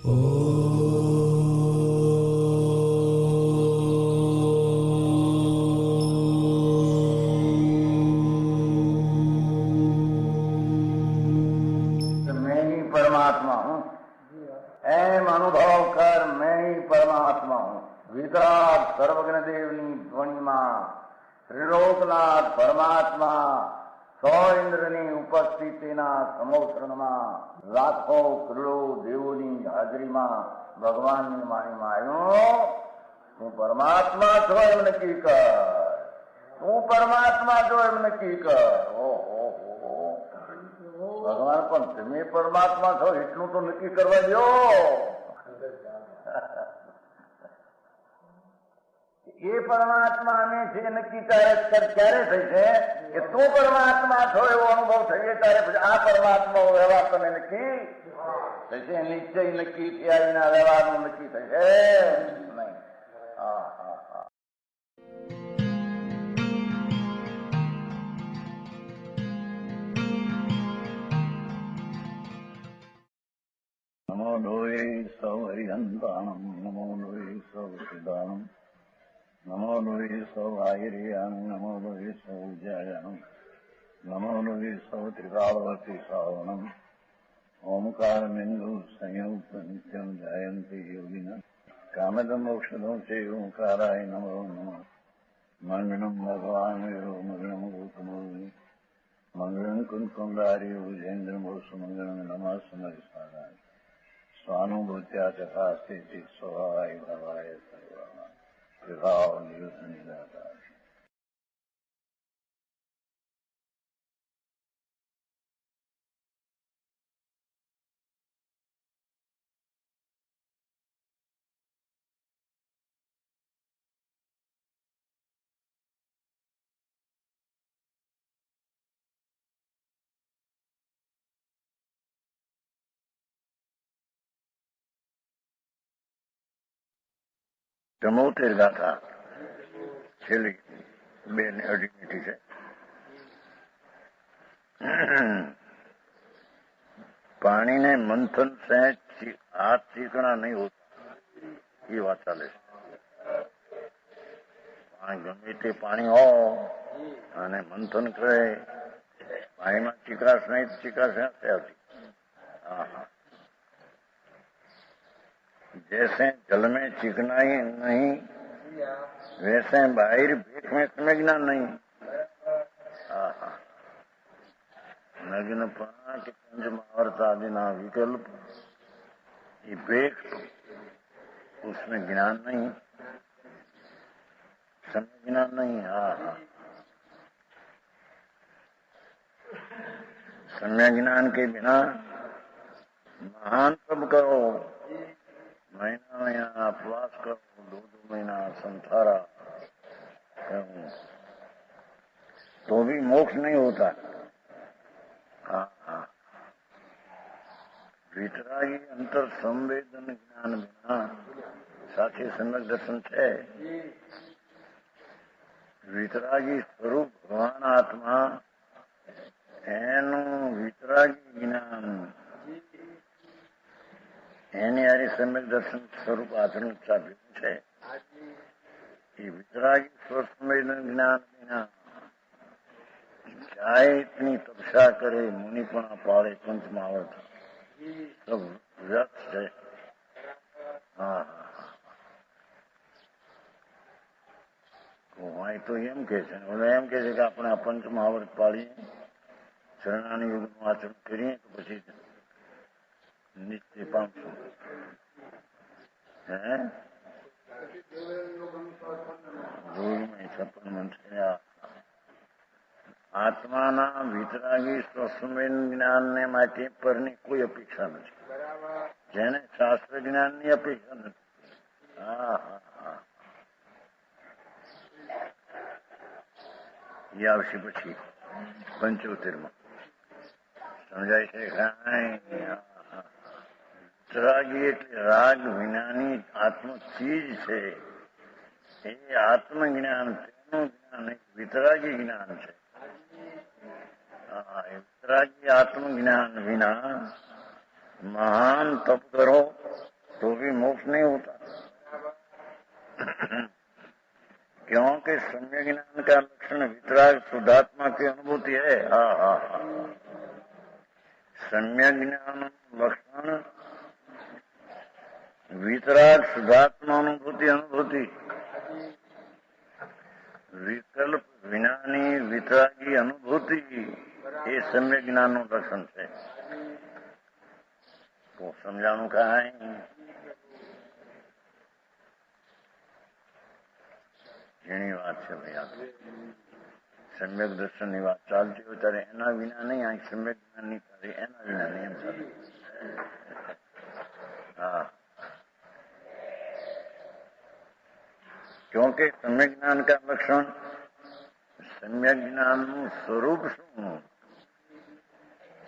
मैं ही परमात्मा हूँ, एम अनुभव कर मैं ही परमात्मा हूँ। वितराग सर्वज्ञ देवनी ધ્વનિમાં ત્રિલોકનાથ પરમાત્મા સો ઇન્દ્રની ઉપસ્થિતિના સમોત્સણમાં લાખો કરોડો દેવોની હાજરીમાં ભગવાનની વાણીમાં આવ્યો, તું પરમાત્મા છો એમ નક્કી કર, તું પરમાત્મા છો એમ નક્કી કર. ઓહો, ભગવાન પણ તમે પરમાત્મા છો એટલું તો નક્કી કરવા દો. એ પરમાત્મા અમે છે નક્કી ક્યારે થઈ છે કે તું પરમાત્મા છો એવો અનુભવ થઈએ ત્યારે પછી આ પરમાત્મા વ્યવહાર તમે નક્કી થશે. નિશ્ચય નક્કી થયા વિના વ્યવહારનું નક્કી થશે નહીં. હા હા હા. નમો લોહે સૌ હરિહંતાણમ, નમો લોહે સૌ સિદ્ધાણમ, નમો લોહે સૌ આયર્યાણમ, નમો લોહે સૌ જયાણમ, નમો લોહે સૌ ત્રિકાળવતી શ્રાવણમ. ઓમકાર બિંદુ સંયુક્ત નિત્યમ જાયંતી યોગિના કામદમ મોક્ષદો છે ઓંકારાય નમો નમઃ. મંગળમ ભગવાન મંગળમ ગૌતમોની મંગળમ કુંકુંડારી ભુજેન્દ્રમોષ મંગળમ નમઃ સમરિસારાય સ્વાનુભૂત્યા ચકાસ્તે સ્વભાવાય ભવાય સર્વા વિભાવ નિયુત નિરાકાર. ચમોતેર ગાથા છેલ્લી 2 ને 2.5 મિનિટ છે. પાણીને મંથન સહેજ હાથ ચીકણા નહીં હોતા એ વાત ચાલે છે. ગમે તે પાણી હો અને મંથન કરે પાણીમાં ચીકરાશ નહીં, ચીકરાશ નથી આવતી. હા હા. जैसे जल में चिकनाई नहीं वैसे बाहर भीख में समझना नहीं. नग्न पांच पंच महावर्त आदि ना विकल्प ये भेख उसमें ज्ञान नहीं, समझना नहीं. हाँ, सम्य ज्ञान के बिना महान तप करो, महीना उपवास करो, 2 महीना संसारा करूं तो भी मोक्ष नहीं होता. हाँ हाँ. वितरागी अंतर संवेदन જ્ઞાન વિના સાથે સમ્યક દર્શન છે. વિતરાગી સ્વરૂપ ભગવાન આત્મા એનું વિતરાગી જ્ઞાન એની હારી સમ્યક દર્શન સ્વરૂપ આચરણ ચાલ્યું છે. એ વિતરાગી સ્વસંવેદન જ્ઞાન વિના જાતની તપસ્યા કરે, મુનિપણા પાળે, પંચમહાવર્ત સબ વ્યર્થ છે. હા હા. કુમાઈ તો એમ કે છે, એમ કે છે કે આપણે આ પંચમહાવર્ત પાડીએ, શરણાની યુગનું આચરણ કરીએ તો પછી નિશ્ચય પામશું. હે 56 મંત્ર. આત્માના વિતરાગી સ્વસંવેદન જ્ઞાનને માટે પરની કોઈ અપેક્ષા નથી, જેને શાસ્ત્ર જ્ઞાનની અપેક્ષા નથી. હા હા હા. એ આવશે પછી 75માં. સમજાય છે? વિતરાગી એટલે રાગ વિનાની આત્મ ચીજ છે. એ આત્મજ્ઞાન, તેનું જ્ઞાન વિતરાગી જ્ઞાન છે. વિતરાગી આત્મજ્ઞાન વિના મહાન તપ કરો तो भी मोक्ष नहीं होता। क्योंकि सम्यक ज्ञान का लक्षण वितराग शुद्धात्मा की अनुभूति है। हाँ हाँ हाँ, सम्यक ज्ञान लक्षण वितराग शुद्धात्मा अनुभूति विकल्प विनानी वितरागी अनुभूति ये सम्यक ज्ञान लक्षण है। तो समझाणु कहा है એની વાત છે ભાઈ। આ સમ્યક દર્શનની વાત ચાલતી હોય ત્યારે એના વિના નહીં, આ સમ્યક જ્ઞાન નહીં ચાલે, એના વિના નહીં એમ ચાલે। હા, क्योंकि सम्यक ज्ञान का लक्षण सम्यक ज्ञान નું સ્વરૂપ શું?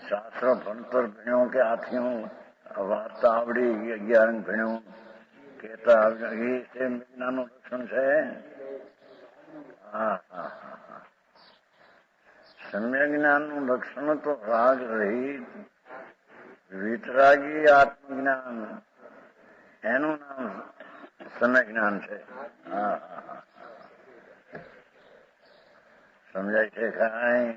શાસ્ત્ર ભણતર ભણ્યો કે હાથીઓ વાર્તા આવડી 11 ભણ્યો કહેતા એ સમ્યક જ્ઞાનનું લક્ષણ છે। હા હા હા, सम्यक ज्ञानનું લક્ષણ તો રાગ રહિત વિતરાગી આત્મજ્ઞાન, એનું નામ सम्यक જ્ઞાન છે। હા હા હા, સમજાય છે કાંઈ?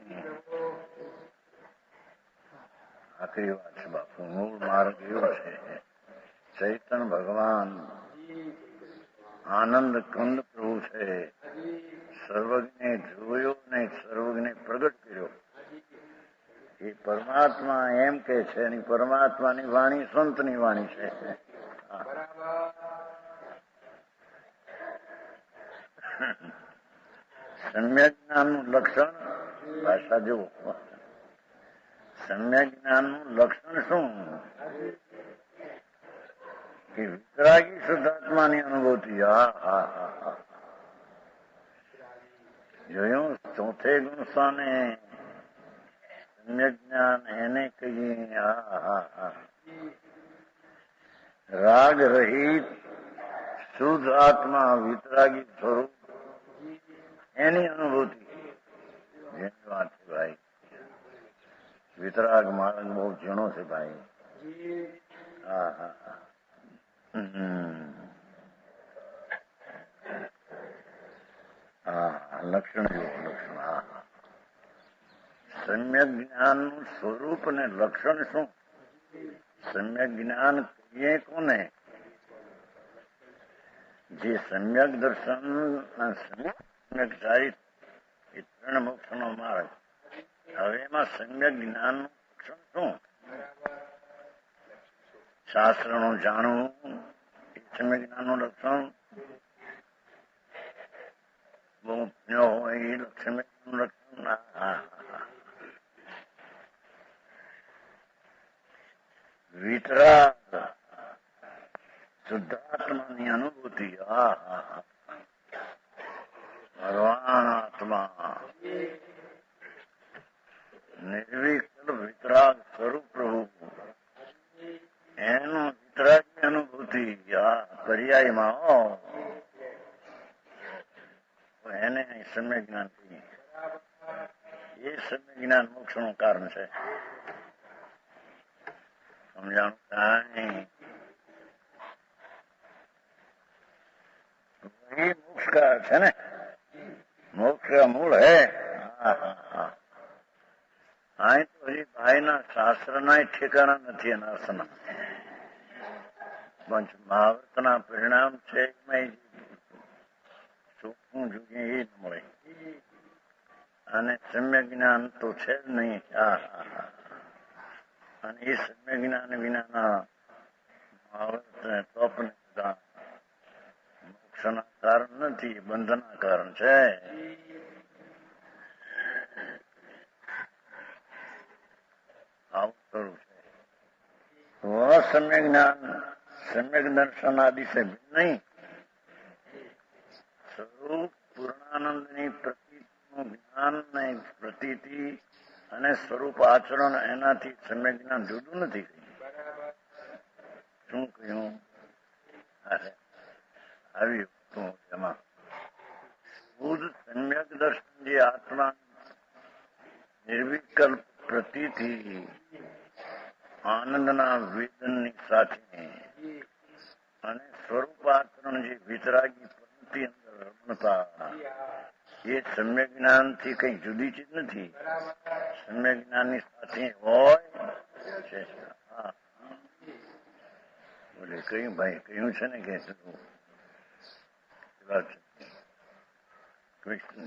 આખરી વાત છે બાપુ, મૂળ માર્ગ એવો છે। ચૈતન્ય ભગવાન આનંદ કંદ પ્રભુ છે, સર્વજ્ઞે જોયો ને સર્વજ્ઞે પ્રગટ કર્યો। એ પરમાત્મા એમ કે છે, એની પરમાત્માની વાણી સંતની વાણી છે। सम्यक જ્ઞાનનું લક્ષણ ભાષા જુઓ। सम्यक જ્ઞાનનું લક્ષણ શું? કે વિતરાગી શુદ્ધાત્માની અનુભૂતિ। હા હા હા હા, જોયું? ચોથે ગુણ સામે सम्यक જ્ઞાન એને કહીએ। હા હા હા, રાગ રહિત શુદ્ધ આત્મા વિતરાગી સ્વરૂપ એની અનુભૂતિ। જેની વાત છે ભાઈ, વિતરાગ માર્ગ બહુ ઝીણો છે ભાઈ। હા હા હા, હા, લક્ષણ જુઓ, લક્ષણ। હા હા, सम्यक જ્ઞાનનું સ્વરૂપ અને લક્ષણ શું? सम्यक જ્ઞાન કહીએ કોને? જે सम्यक દર્શન सम्यक ચારિત્ર એ 3 મોક્ષનો માર્ગ। હવે એમાં सम्यक જ્ઞાનનું લક્ષણ શું? શાસ્ત્રનું જાણવું એ सम्यक જ્ઞાનનું લક્ષણ। બહુ જ્ઞ હોય એ सम्यक જ્ઞાનનું લક્ષણ। વિતરાગ શુદ્ધાત્માની અનુભૂતિ। હા હા હા, ભગવાન આત્મા નિર્વિકલ્પ વિતરાગ સ્વરૂપ પ્રભુ, એનું વિતરાગની અનુભૂતિ। આ પર્યાયમાં એને सम्यक જ્ઞાન કહીએ। એ सम्यक જ્ઞાન મોક્ષનું કારણ છે। સમજાણું કાંઈ? वही मोक्ष का अर्थ है ना, मोक्ष का मूल है। हाँ हाँ हाँ, અહીં તો હજી ભાઈના શાસ્ત્રના ઠેકાણા નથી એના અર્થના, પણ મહાવર્તના પરિણામ છે એમાં ચોખ્ખું જોઈએ એ જ મળે। અને सम्यक જ્ઞાન તો છે જ નહીં। હા હા હા, અને એ सम्यक જ્ઞાન વિનાના મહાવર્ત તપને બધા મોક્ષના કારણ નથી, બંધના કારણ છે। આવું ખરું છે। सम्यक જ્ઞાન सम्यक દર્શન આદિ से નહીં, સ્વરૂપ પૂર્ણાનંદની પ્રતીતિનું જ્ઞાન ને પ્રતીતિ અને સ્વરૂપ આચરણ એનાથી सम्यक જ્ઞાન જુદું નથી। શું કહ્યું? આવી એમાં શુદ્ધ सम्यक દર્શન જે આત્મા નિર્વિકલ્પ પ્રતીતિ આનંદના વેદનની સાથે અને સ્વરૂપાચરણ જે વિતરાગી પદ્ધતિ અંદર રમણતા એ સમ્યક જ્ઞાન થી કઈ જુદી ચીજ નથી. સમ્યક જ્ઞાન ની સાથે હોય છે. બોલે કયું ભાઈ કયું છે ને કે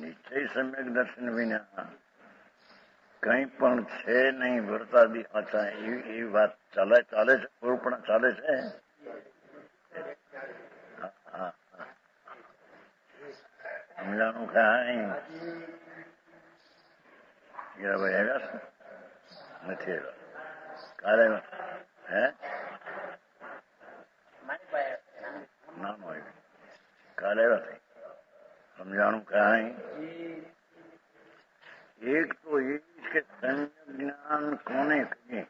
નિશ્ચય સમ્યક દર્શન વિના કઈ પણ છે નહીં વર્તાદી આચા એવી વાત ચાલે છે. પૂર્ણ ચાલે છે. સમજાનું કઈ ભાઈ આવ્યા નથી આવ્યા કાલે હે નામ આવ્યું કાલે આવ્યા થઈ સમજાણું કઈ એક તો એ કે સમ્યક જ્ઞાન કોને કહીએ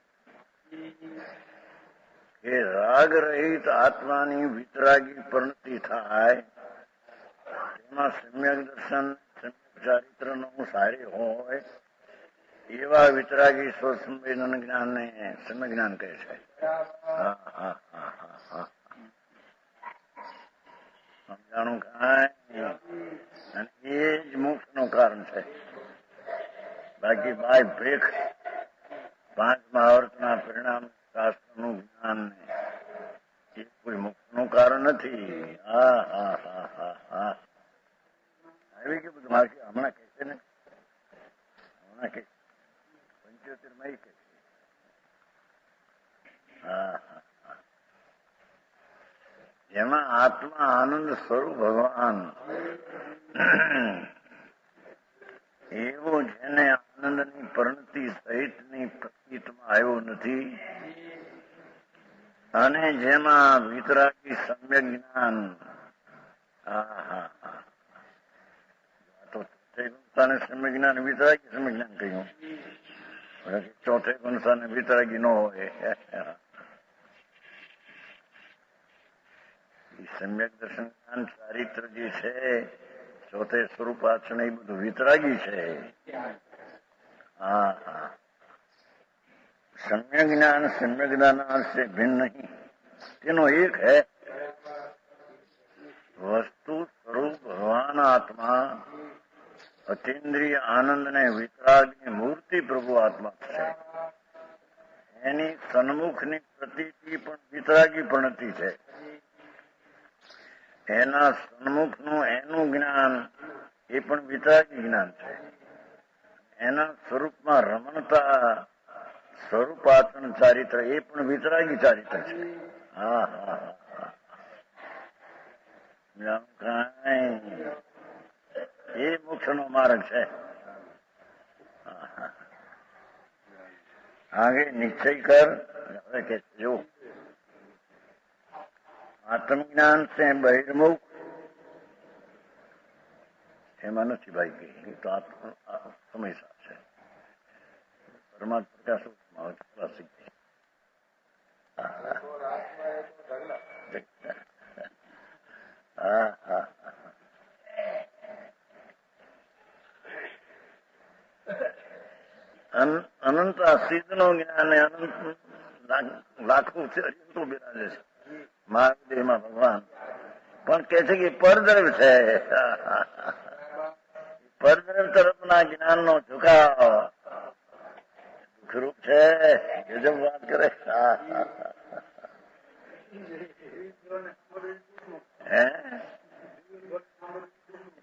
કે રાગ રહિત આત્માની વિતરાગી પરિણતિ થાય તેમાં સમ્યક દર્શન સમ્યક ચારિત્ર નું સારી હોય એવા વિતરાગી સ્વસંવેદન જ્ઞાન ને સમ્યક જ્ઞાન કહે છે. સમજાણું કઈ અને એ જ મોક્ષ નું કારણ છે. બાકી બાય ભેખ 5 મહાવર્તના પરિણામ શાસ્ત્ર નું જ્ઞાન એ કોઈ મોક્ષ નું કારણ નથી. આવી કે બધું મારે હમણાં કે છે ને હમણાં કે 75 માં કે એમાં આત્મા આનંદ સ્વરૂપ ભગવાન એવો જેને આનંદની પરિણતિ સહિતની પ્રતીતમાં આવ્યો નથી અને જેમાં વિતરાગી સમ્યક જ્ઞાન સમ્યક જ્ઞાન વિતરાગી સમ્યક જ્ઞાન કહ્યું. ચોથે ગુણસાને વિતરાગી ન હોય. સમ્યક દર્શન જ્ઞાન ચારિત્ર જે છે ચોથે સ્વરૂપ આચરણ એ બધું વિતરાગી છે. સમ્યક જ્ઞાન से भिन्न नहीं તેનો એક है વસ્તુ સ્વરૂપ ભગવાન આત્મા અતિન્દ્રિય આનંદ ને વિતરાગની મૂર્તિ પ્રભુ આત્મા છે. એની સન્મુખની પ્રતીતિ પણ વિતરાગી પ્રણતિ છે. એના સન્મુખનું એનું જ્ઞાન એ પણ વિતરાગી જ્ઞાન છે. એના સ્વરૂપમાં રમણતા સ્વરૂપાચરણ ચારિત્ર એ પણ વિતરાગી ચારિત્ર છે. એ મોક્ષ નો માર્ગ છે. આગે નિશ્ચય કર હવે કે જો આત્મજ્ઞાન से બહિર્મુખ એમાં નથી ભાઈ કે તો સમયસર છે. પરમાત્મા પ્રકાશ અનંત સિદ્ધ નું જ્ઞાન અનંત લાખો અજંતો બિરાજે છે મહાદેવમાં ભગવાન પણ કે છે કે પરદ્રવ છે. પરદ્રવ તરફના જ્ઞાન નો ઝુકાવ દુઃખરૂપ છે. ગજબ વાત કરે.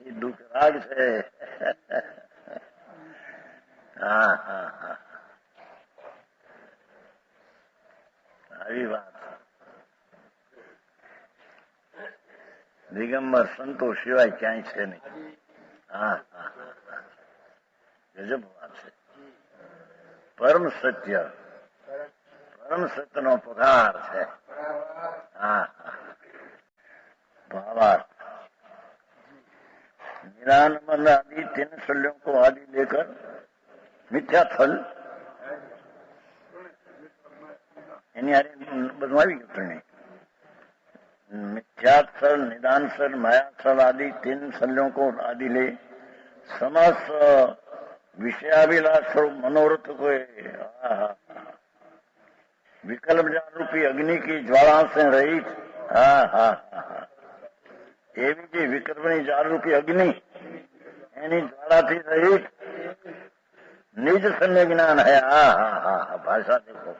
એ દુઃખ રાગ છે. આવી વાત દિગંબર સંતો સિવાય ક્યાંય છે નહીં. ગજબ વાત છે. પરમ સત્ય નો પગાર છે. भावार्थ निरानंद आदि 3 शल्यों को आदि लेकर मिथ्या फल એની આરે બધું આવી ગયું. मिथ्यात्सल निदानसल मायासल आदि 3 शल्यों को आदि ले समस्त विषयाभिलाष स्वरूप मनोरथ को विकल्प रूपी अग्नि की ज्वाला से रहित હા હા હા, એવી જે વિકલ્પની જાળરૂપી અગ્નિ એની જ્વાળાથી રહિત નિજ સમ્ય જ્ઞાન હે. હા હા હા હા, ભાષા દેખો.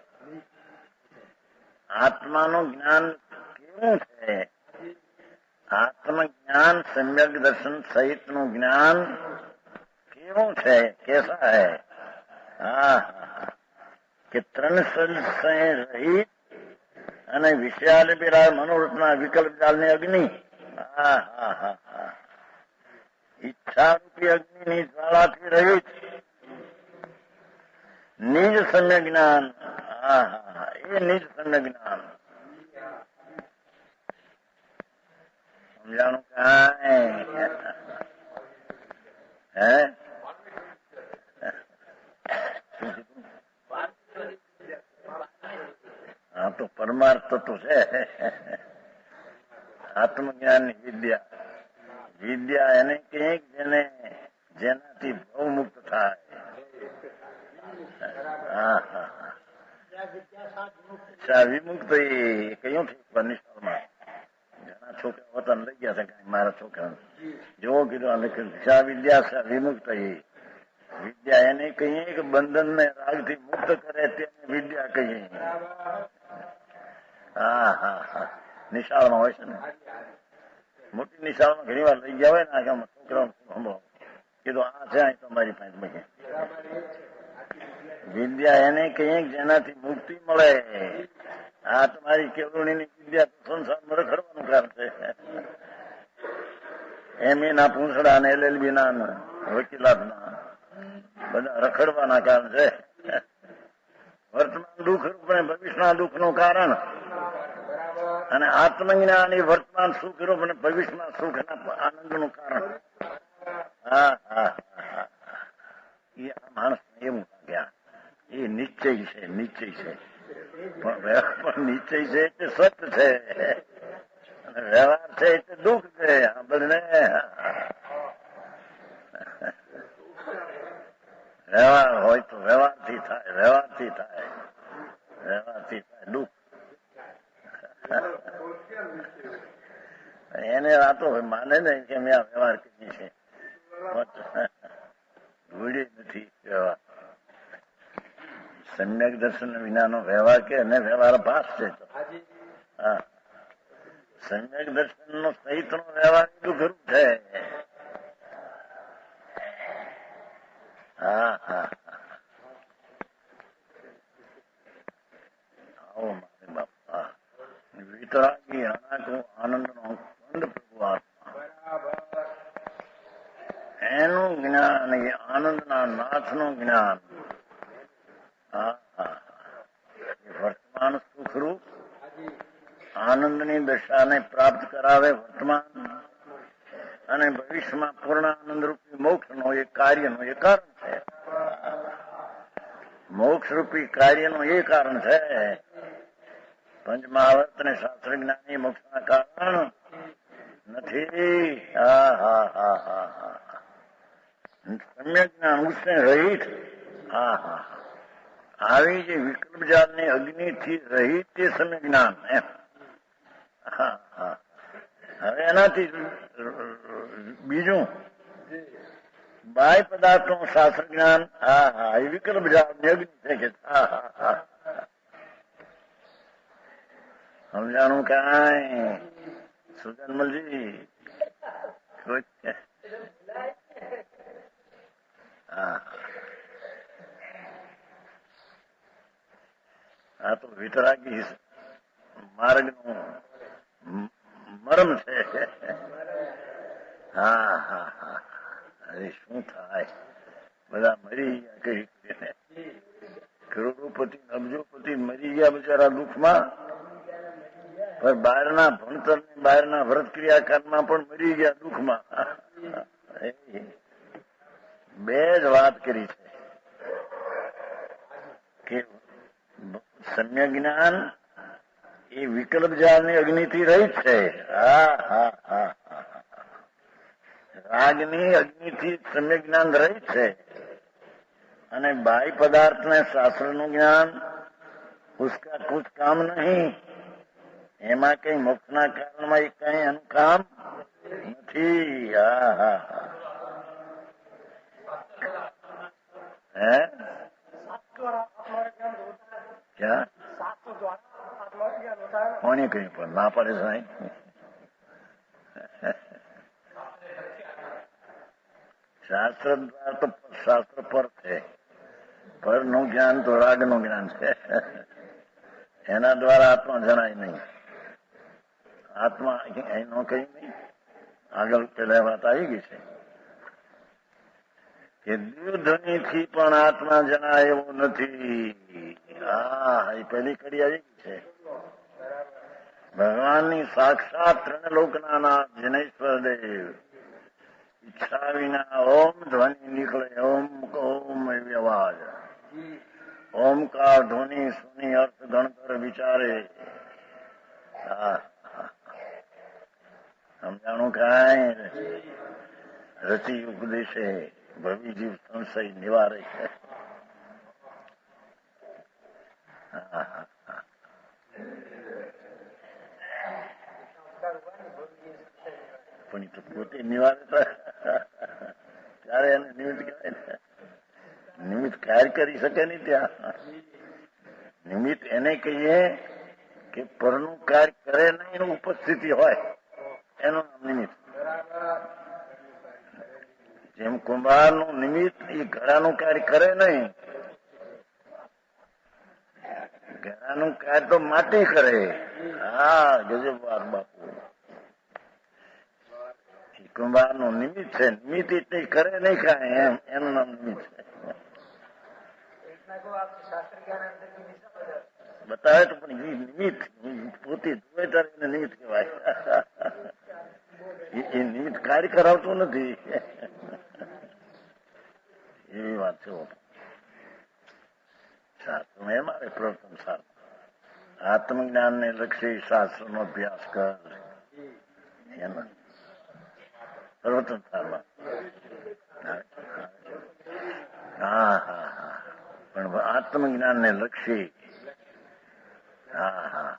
આત્માનું જ્ઞાન કેવું છે? આત્મજ્ઞાન સમ્યક દર્શન સહિતનું જ્ઞાન કેવું છે? કેસા હૈ? હા હા, કે ત્રણ સંશય રહિત અને વિષયાલે પેલા મનોરથના વિકલ્પ જાલની અગ્નિ. હા હા હા હા, ઈચ્છારૂપી અગ્નિની જ્વાળાથી રહિત નિજ સમ્ય જ્ઞાન. હા હા, એ નિજ સમ્ય જ્ઞાન. સમજાણું કાંઈ? હે હા, તો પરમાર્થ તો છે. આત્મજ્ઞાનની વિદ્યા. વિદ્યા એને કંઈક જેનાથી ભવ મુક્ત થાય. હા હા હા, વિમુક્ત એ કયું થયું નિષ્ફળમાં? ઘણા છોકરા વતન લઈ ગયા છે મારા છોકરા. જોવો કીધું આ લખ્યું વિદ્યા વિમુક્ત. વિદ્યા એને કહીએ કે બંધન ને રાગ થી મુક્ત કરે તેને વિદ્યા કહીએ. હા હા હા, નિશાળમાં હોય છે ને, મોટી નિશાળમાં ઘણી વાર લઈ ગયા હોય ને આગામાં છોકરાઓ કીધું આ છે તમારી પાસે. વિદ્યા એને કહીએ જેનાથી મુક્તિ મળે. આ તમારી કેળવણીની વિદ્યા તો સંસારમાં રખડવાનું કારણ છે. MA ના પૂંછડા ને LLB ના વકીલાત ના બધા રખડવાના કારણ છે. વર્તમાન દુઃખ રૂપ અને ભવિષ્યના દુઃખ નું કારણ, અને આત્મજ્ઞાન એ વર્તમાન સુખ રૂપ અને ભવિષ્યના સુખના આનંદ નું કારણ. હા હા હા, એ આ માણસ એવું લાગ્યા એ નિશ્ચય છે. નિશ્ચય છે પણ નિશ્ચય છે તે સત્ય છે, અને વ્યવહાર છે તે દુઃખ છે. આ બંને વ્યવહાર હોય તો વ્યવહારથી થાય, વ્યવહારથી થાય, વ્યવહારથી થાય દુઃખ. એને વાતો માને નહીં કે મેં આ વ્યવહાર કરી છે. ભૂલી નથી વ્યવહાર. સમ્યક દર્શન વિનાનો વ્યવહાર કે અને વ્યવહાર ભાસ છે. હા, સમ્યક દર્શન નો સહિત નો વ્યવહાર દુઃખરૂપ છે. હા હા, આવો મારે બાપા. વિતરાગી અનાકો આનંદ નો ખંડ પ્રભુ આત્મા, એનું જ્ઞાન એ આનંદના નાથ નું જ્ઞાન. હા હા, વર્તમાન સુખરૂપ આનંદની દશાને પ્રાપ્ત કરાવે વર્તમાન, અને ભવિષ્યમાં પૂર્ણ આનંદ રૂપી મોક્ષ નો એ કાર્યનો એ કારણ છે. મોક્ષ રૂપી કાર્યનું એ કારણ છે. પંચ મહાવર્ત ને શાસ્ત્ર જ્ઞાની મોક્ષના કારણ નથી. હા હા હા હા હા, સમ્યક જ્ઞાન ઉસને રહિત. હા હા, આવી જે વિકલ્પ જાળની અગ્નિથી રહિત તે સમ્યક જ્ઞાન એમ. હા હા, હવે એનાથી બીજું બાહ્ય પદાર્થ નું શાસ્ત્ર જ્ઞાન. હા હા, એ વિકલ્પ જાળની અગ્નિ છે કે. હા હા હા, સમજાણું કાંઈ સુજનમલજી? હા, આ તો વિતરાગી માર્ગ નું મરમ છે. હા હા હા, અરે શું થાય, બધા મરી ગયા કઈ કરીને. કરોડોપતિ અબજોપતિ મરી ગયા બિચારા દુઃખમાં, પણ બહારના ભણતર ને બહારના વ્રત ક્રિયાકાંડમાં પણ મરી ગયા દુઃખમાં. બે જ વાત કરી છે કે સમ્ય જ્ઞાન એ વિકલ્પ જાળની અગ્નિથી રહિત છે. હા હા હા, રાગની અગ્નિથી સમ્ય જ્ઞાન રહિત છે, અને બાહ્ય પદાર્થ ને શાસ્ત્ર નું જ્ઞાન उसका कुछ काम नहीं, એમાં કઈ મોક્ષના કારણમાં એ કઈ અનુકામ નથી. હા હા હા. હે ક્યાં કોને કહ્યું પણ ના પડે સાહેબ? શાસ્ત્ર દ્વારા તો શાસ્ત્ર પર છે. પરનું જ્ઞાન તો રાગનું જ્ઞાન છે. એના દ્વારા આત્મા જણાય નહીં. આત્મા એનો કઈ નહીં. આગળ પેલા વાત આવી ગઈ છે કે દ્યુધ્વનિથી પણ આત્મા જણાય એવું નથી. હા, એ પહેલી કડી આવી ગઈ છે. ભગવાનની સાક્ષાત ત્રણ લોકના નાથ જિનેશ્વર દેવ ઈચ્છા વિના ઓમ ધ્વનિ નીકળે. ઓમ ઓમ એવી અવાજ. ઓમકાર ધ્વનિ સુની અર્થ ગણતર વિચારે. સમજાણું કાંઈ? રચી ઉપદેશે ભવિ જીવ સંશય નિવારે. પણ એ તો પોતે નિવારે ત્યારે એને નિમિત્ત કહેવાય. નિમિત્ત કાર્ય કરી શકે નહીં. ત્યાં નિમિત્ત એને કહીએ કે પરનું કાર્ય કરે નહીં એનું ઉપસ્થિતિ હોય એનું નામ નિમિત્ત. જેમ કુંભારનું નિમિત્ત એ ઘડાનું કાર્ય કરે નહીં. ઘડાનું કાર્ય તો માટી કરે. હા, ગજબ વાત બાપુ. કુંભારનું નિમિત્ત છે. નિમિત્ત એટલે કરે નહીં કાંઈ એમ એનું નામ નિમિત્ત છે. બતાવે તો પણ એ નિમિત્ત પોતે જોવે ત્યારે એને નિમિત્ત કહેવાય. એ નિમિત્ત કાર્ય કરાવતું નથી. એવી વાત છે. શાસ્ત્રમાં એમ આવે પ્રવર્તન સાર આત્મજ્ઞાન ને લક્ષી શાસ્ત્ર નો અભ્યાસ કર. એમાં પ્રવર્તન સારમાં હા હા હા. પણ આત્મજ્ઞાન ને લક્ષી હા હા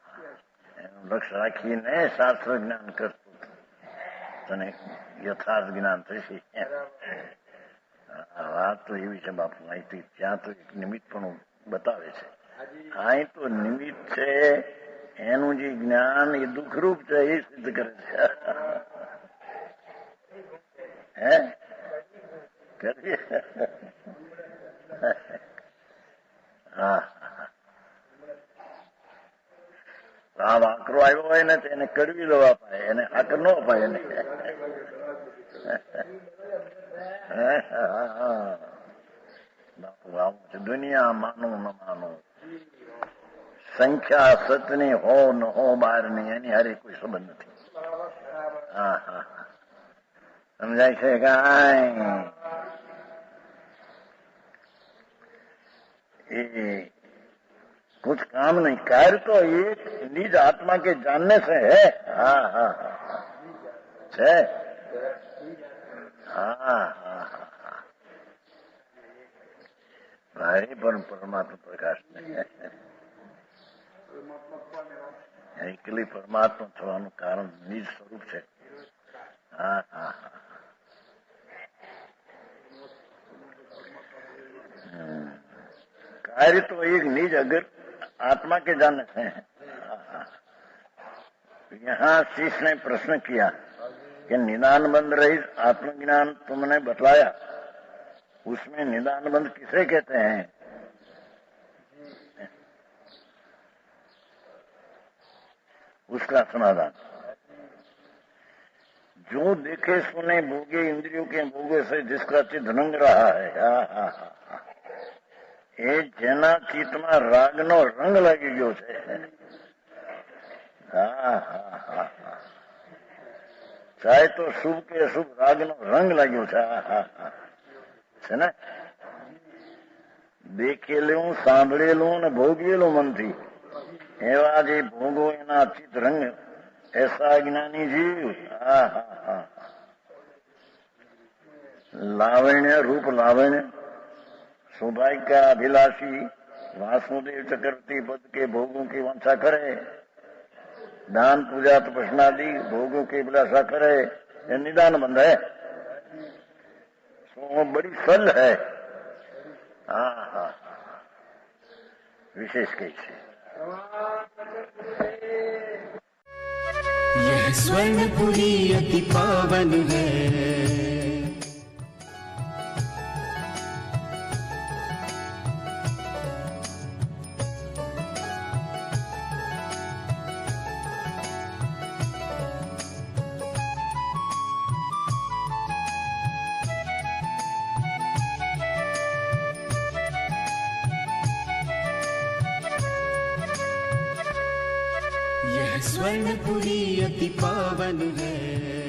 એનું લક્ષ્ય રાખીને શાસ્ત્ર જ્ઞાન કરતું તને યથાર્થ જ્ઞાન થશે. વાત તો એવી છે બાપુ. અહીંથી ત્યાં તો એક નિમિત્ત પણ બતાવે છે. અહીં તો નિમિત્ત છે એનું જે જ્ઞાન એ દુઃખરૂપ છે એ સિદ્ધ કરે છે. હે કરીએ હા. આ વાંકરો આવ્યો હોય ને એને કડવી લો અપાય, એને હાકર ન અપાય. એને બાપુ આવું છે દુનિયા. માનું ન માનું, સંખ્યા સતની હો ન હો બારની, એની હારે કોઈ સંબંધ નથી. હા હા સમજાય છે કાંઈ? એ कुछ काम नहीं, कार्य तो एक निज आत्मा के जानने से है. हाँ हाँ हाँ है. हाँ हाँ हाँ भाई परमात्मा प्रकाश ने એકલી પરમાત્મા થવાનું કારણ નિજ સ્વરૂપ છે. હા હા હા कार्य तो एक निज अगर आत्मा के जानने से है. यहाँ शिष्य ने प्रश्न किया कि निदान बंद रहित आत्मज्ञान तुमने बतलाया, उसमें निदान बंद किसे कहते हैं? उसका समाधान जो देखे सुने भोगे इंद्रियों के भोगे से जिसका चित्त रंग रहा है. हाँ हाँ हाँ એ જેના ચિત્તમાં રાગનો રંગ લાગી ગયો છે. હા હા હા હા ચાહે તો શુભ કે અશુભ રાગનો રંગ લાગ્યો છે. હા હા હા છે ને. દેખેલું સાંભળેલું ને ભોગવેલું મનથી એવા જે ભોગો એના ચિત્ત રંગ એસા જ્ઞાની જીવ. હા હા હા લાવण्य रूप लावण्य सौभाग्य का अभिलाषी वासुदेव चक्रवर्ती पद के भोगों की वंशा करे. दान पूजा तपस्नादि भोगों की अभिलाषा करे, यह निदान बंध है, वो बड़ी सल है। हाँ हाँ, विशेष कैसे यह स्वर्णपुरी अति पावन है। यह स्वर्णपुरी अति पावन है।